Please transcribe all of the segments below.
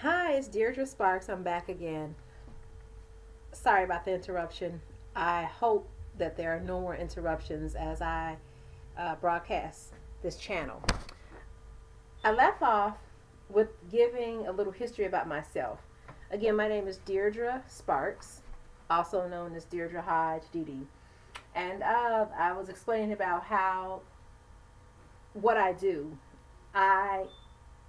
Hi, it's Deirdre Sparks. I'm back again. Sorry about the interruption. I hope that there are no more interruptions as I broadcast this channel. I left off with giving a little history about myself. Again, my name is Deirdre Sparks, also known as Deirdre Hodge Dee. And I was explaining about how what I do. I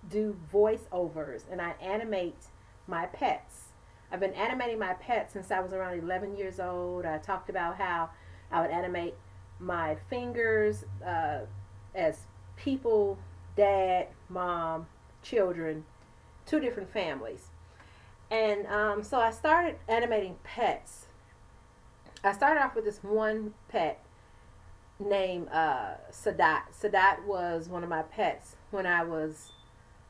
do voiceovers and I animate my pets. I've been animating my pets since I was around 11 years old. I talked about how I would animate my fingers as people, dad, mom, children, two different families. And so I started animating pets. I started off with this one pet named Sadat. Sadat was one of my pets when I was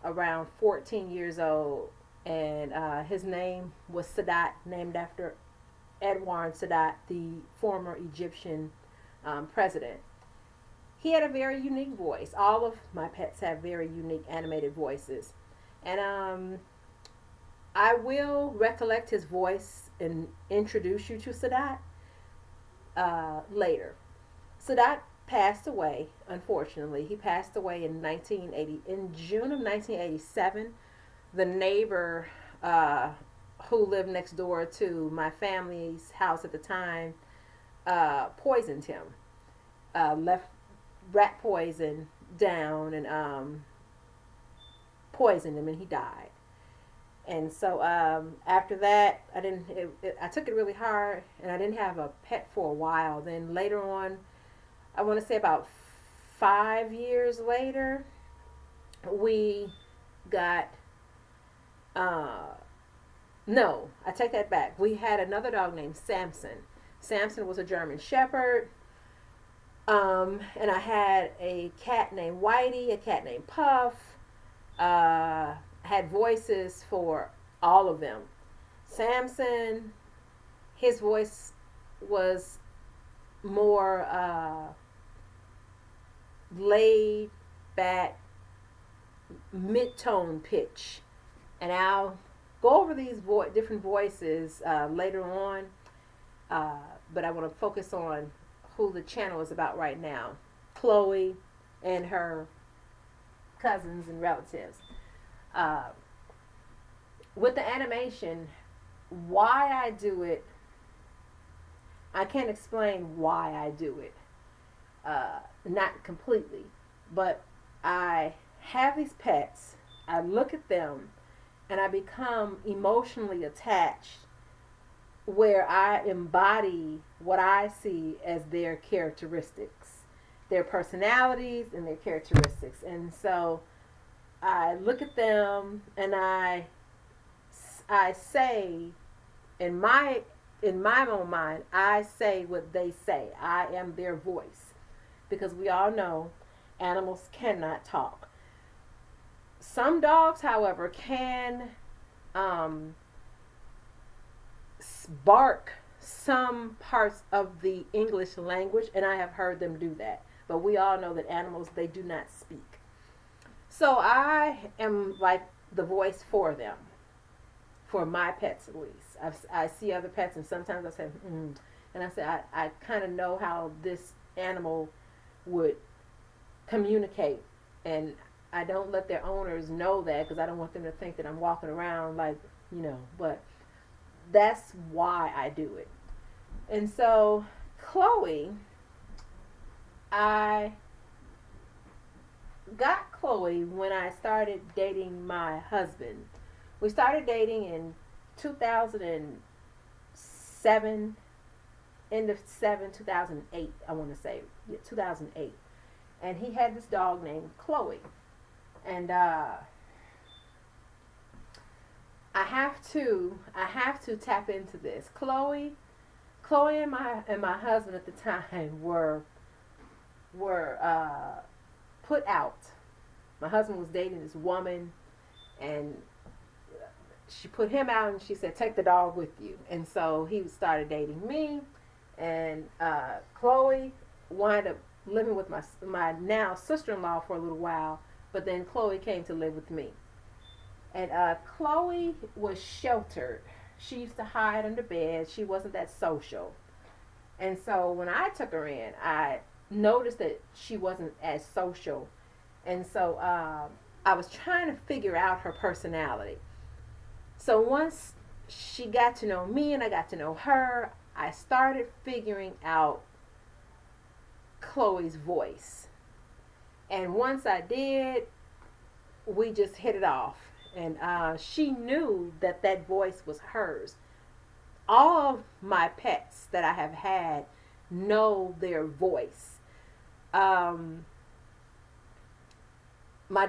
around 14 years old, and his name was Sadat, named after Edouard Sadat, the former Egyptian president. He had a very unique voice. All of my pets have very unique animated voices, and I will recollect his voice and introduce you to Sadat later. Sadat passed away. Unfortunately, he passed away in 1980. In June of 1987, the neighbor who lived next door to my family's house at the time poisoned him. Left rat poison down and poisoned him, and he died. And so after that, I didn't. I took it really hard, and I didn't have a pet for a while. Then later on, I want to say about 5 years later, we got, uh, no, I take that back. We had another dog named Samson. Samson was a German Shepherd. And I had a cat named Whitey, a cat named Puff. Had voices for all of them. Samson, his voice was more laid back, mid-tone pitch, and I'll go over these different voices later on, but I want to focus on who the channel is about right now, Chloe and her cousins and relatives. uh, with the animation, why I do it, I can't explain why I do it, not completely, but I have these pets, I look at them, and I become emotionally attached where I embody what I see as their characteristics, their personalities, and their characteristics. And so I look at them and I say in my own mind, I say what they say. I am their voice, because we all know animals cannot talk. Some dogs, however, can um, bark some parts of the English language, and I have heard them do that. But we all know that animals, they do not speak. So I am like the voice for them, for my pets at least. I see other pets, and sometimes I say, and I say, I kind of know how this animal would communicate, and I don't let their owners know that because I don't want them to think that I'm walking around like, but that's why I do it. And so, Chloe, I got Chloe when I started dating my husband. We started dating in 2007, end of 2008, I want to say, yeah, 2008. And he had this dog named Chloe. And I have to tap into this. Chloe and my husband at the time were put out. My husband was dating this woman, and she put him out, and she said, "Take the dog with you." And so he started dating me, and Chloe wound up living with my now sister-in-law for a little while, but then Chloe came to live with me. And Chloe was sheltered. She used to hide under bed. She wasn't that social. And so when I took her in, I noticed that she wasn't as social. And so I was trying to figure out her personality. So once she got to know me and I got to know her, I started figuring out Chloe's voice. And once I did, we just hit it off. And she knew that that voice was hers. All of my pets that I have had know their voice. My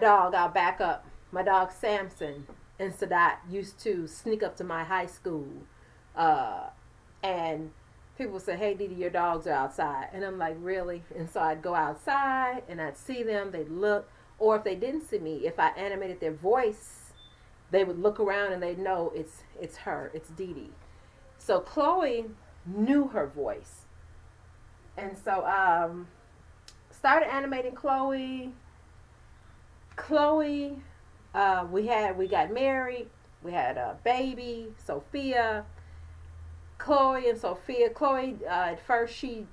dog, I'll back up. My dog Samson and Sadat used to sneak up to my high school. And people would say, "Hey, Didi, your dogs are outside." And I'm like, "Really?" And so I'd go outside and I'd see them. They'd look. Or if they didn't see me, if I animated their voice, they would look around and they'd know it's her. It's Didi. So Chloe knew her voice. And so started animating Chloe. We got married. We had a baby, Sophia. Chloe and Sophia. Chloe at first she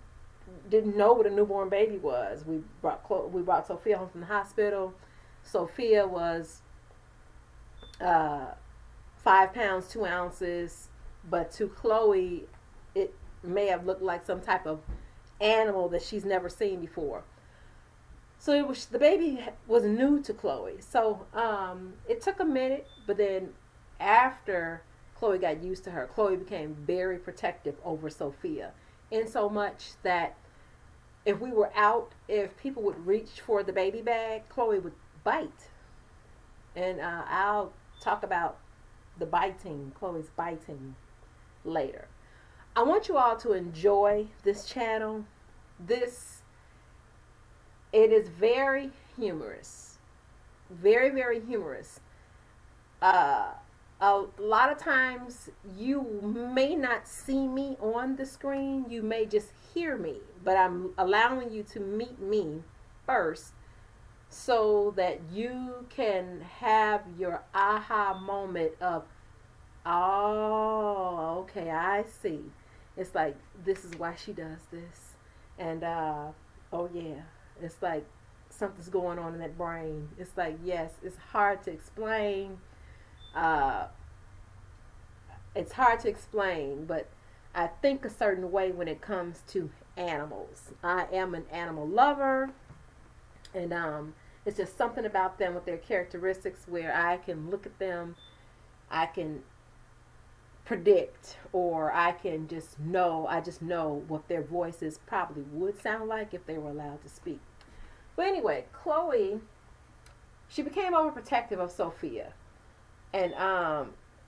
didn't know what a newborn baby was. We brought Sophia home from the hospital. Sophia was 5 pounds 2 ounces, but to Chloe it may have looked like some type of animal that she's never seen before. So the baby was new to Chloe. So it took a minute, but then after Chloe got used to her, Chloe became very protective over Sophia, in so much that if we were out, if people would reach for the baby bag, Chloe would bite. And I'll talk about Chloe's biting later. I want you all to enjoy this channel. It is very humorous. Very, very humorous. A lot of times you may not see me on the screen. You may just hear me. But I'm allowing you to meet me first so that you can have your aha moment of, "Oh, okay, I see. It's like, this is why she does this." And, oh yeah, it's like something's going on in that brain. It's like, yes, it's hard to explain. It's hard to explain, but I think a certain way when it comes to animals. I am an animal lover, and it's just something about them with their characteristics where I can look at them, I can predict, or I can just know, what their voices probably would sound like if they were allowed to speak. But anyway, Chloe, she became overprotective of Sophia, and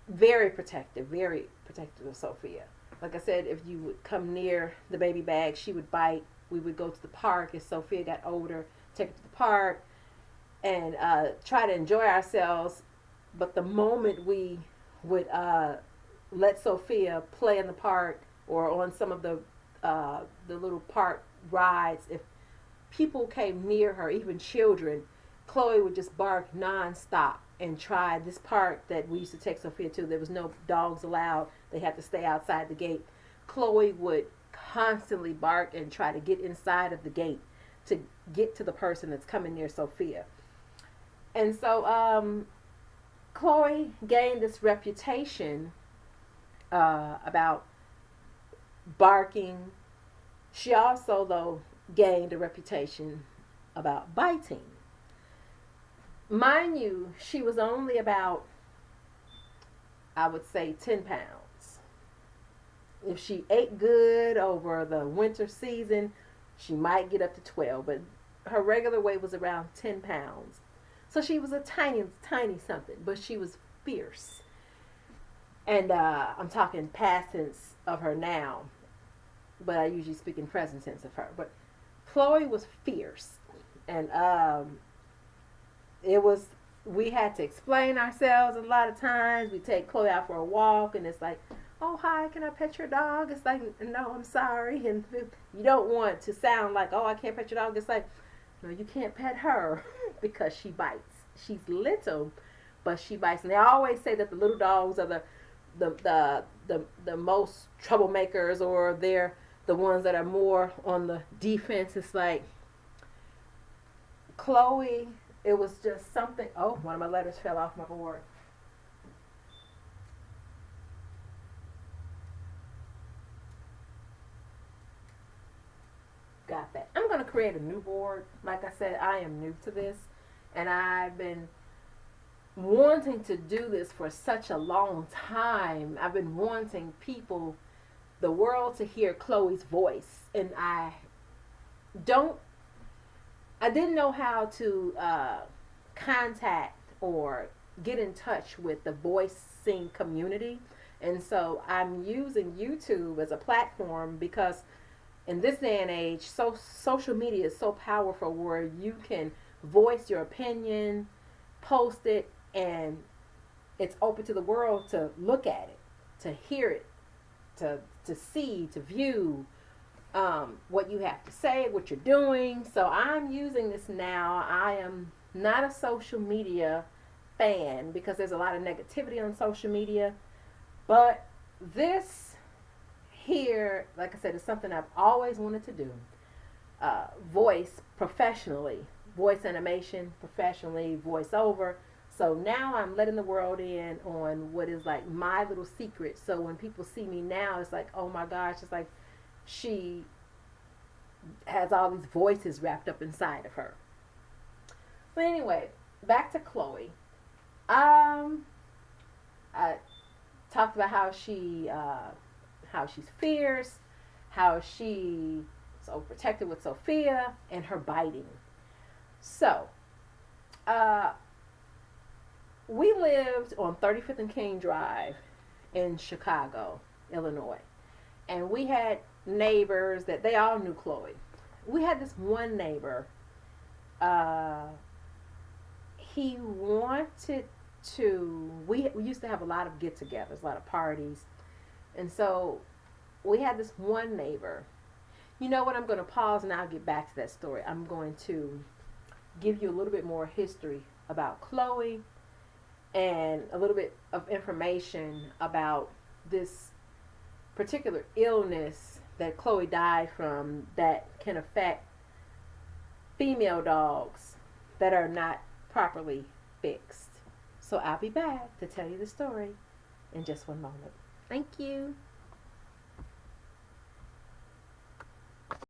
very protective of Sophia. Like I said, if you would come near the baby bag, she would bite. We would go to the park as Sophia got older, take her to the park, and try to enjoy ourselves. But the moment we would let Sophia play in the park or on some of the little park rides, if people came near her, even children, Chloe would just bark nonstop. And try this park that we used to take Sophia to. There was no dogs allowed. They had to stay outside the gate. Chloe would constantly bark and try to get inside of the gate to get to the person that's coming near Sophia. And so Chloe gained this reputation about barking. She also, though, gained a reputation about biting. Mind you, she was only about, I would say, 10 pounds. If she ate good over the winter season, she might get up to 12, but her regular weight was around 10 pounds. So she was a tiny, tiny something, but she was fierce. And I'm talking past tense of her now, but I usually speak in present tense of her. But Chloe was fierce, and we had to explain ourselves a lot of times. We take Chloe out for a walk, and it's like, "Oh, hi, can I pet your dog?" It's like, "No, I'm sorry." And you don't want to sound like, "Oh, I can't pet your dog." It's like, "No, you can't pet her," because she bites. She's little, but she bites. And they always say that the little dogs are the most troublemakers, or they're the ones that are more on the defense. It's like Chloe, it was just something. Oh, one of my letters fell off my board. Got that. I'm going to create a new board. Like I said, I am new to this, and I've been wanting to do this for such a long time. I've been wanting people, the world, to hear Chloe's voice, and don't I didn't know how to contact or get in touch with the voicing community. And so I'm using YouTube as a platform, because in this day and age, social media is so powerful, where you can voice your opinion, post it, and it's open to the world to look at it, to hear it, to see, to view what you have to say, what you're doing. So I'm using this now. I am not a social media fan, because there's a lot of negativity on social media. But this here, like I said, is something I've always wanted to do. Voice professionally, voice animation professionally, voiceover. So now I'm letting the world in on what is like my little secret. So when people see me now, it's like, oh my gosh, it's like she has all these voices wrapped up inside of her. But anyway, back to Chloe. I talked about how she's fierce, how she's so protected with Sophia, and her biting. So, we lived on 35th and King Drive in Chicago, Illinois. And we had neighbors that they all knew Chloe. We had this one neighbor. He wanted to, we used to have a lot of get-togethers, a lot of parties. And so we had this one neighbor. You know what? I'm going to pause and I'll get back to that story. I'm going to give you a little bit more history about Chloe and a little bit of information about this particular illness that Chloe died from, that can affect female dogs that are not properly fixed. So I'll be back to tell you the story in just one moment. Thank you.